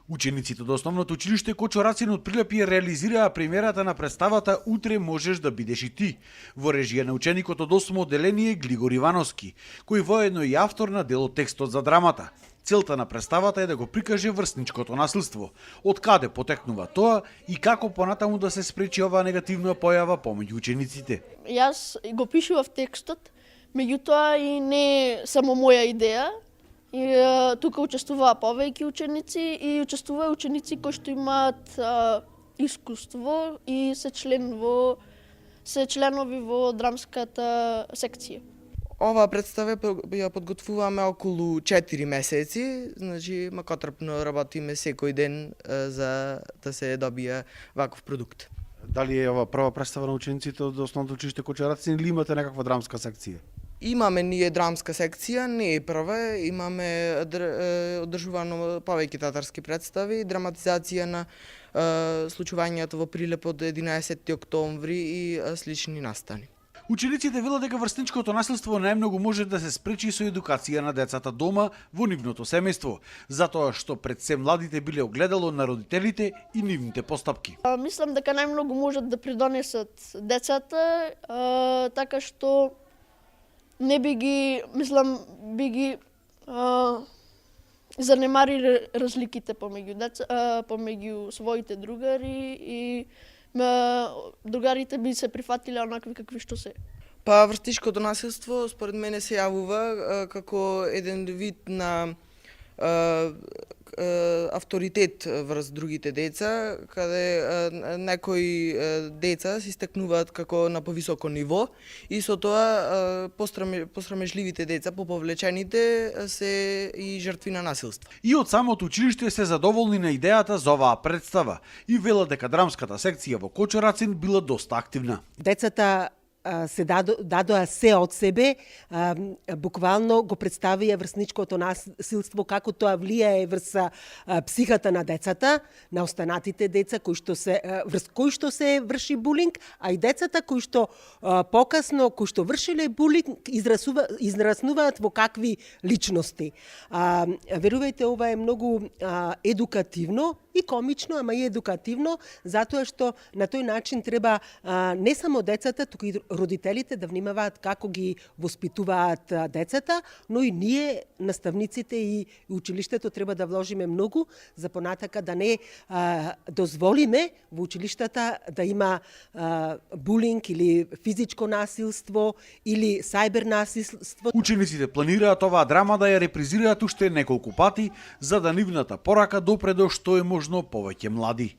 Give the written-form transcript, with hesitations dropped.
Учениците од основното училиште Кочо-Рацин од Прилепје реализираа премиерата на представата "Утре можеш да бидеш и ти" во режија на ученикот од 8 одделение Глигор Ивановски, кој воедно и автор на дел од текстот за драмата. Целта на представата е да го прикаже врсничкото насилство, од каде потекнува тоа и како понатаму да се спречи оваа негативна појава помеѓу учениците. Јас го пишував текстот, меѓутоа и не само моја идеја. И тука учествуваа повеќе ученици и учествуваа ученици кои што имаат искуство и се членови во драмската секција. Оваа представа ја подготвуваме околу 4 месеци, значи макотрпно работиме секој ден за да се добие ваков продукт. Дали е ова прва представа на учениците од основното училиште Кочо-Рацин или имате некаква драмска секција? Имаме ние драмска секција, не е прва, имаме одржувано повеќе театарски представи, драматизација на случувањето во Прилеп од 11 октомври и слични настани. Учениците велат дека врсничкото насилство најмногу може да се спречи со едукација на децата дома во нивното семејство, затоа што пред се младите биле огледало на родителите и нивните постапки. Мислам дека најмногу можат да придонесат децата, така што не би ги занемарили разликите помеѓу своите другари и другарите би се прифатиле онакви какви што се. Па врсничкото насилство според мене се јавува како еден вид на авторитет врз другите деца, каде некои деца се истакнуваат како на повисоко ниво и со тоа посрамежливите деца, поповлечените се и жртви на насилство. И од самото училиште се задоволни на идејата за оваа представа и велат дека драмската секција во Кочо-Рацин била доста активна. Децата се дадоа се од себе, буквално го представија врсничкото насилство, како тоа влијае врз психата на децата, на останатите деца врз кои што се врши булинг, а и децата кои што покасно, кои што вршиле булинг, израснуваат во какви личности. Верувајте, ова е многу едукативно и комично, ама и едукативно, затоа што на тој начин треба не само децата, туку и родителите да внимаваат како ги воспитуваат децата, но и ние, наставниците и училиштето треба да вложиме многу за понатака да не дозволиме во училиштата да има булинг или физичко насилство или сајбер насилство. Учениците планираат оваа драма да ја репризираат уште неколку пати за да нивната порака допре до што е можно повеќе млади.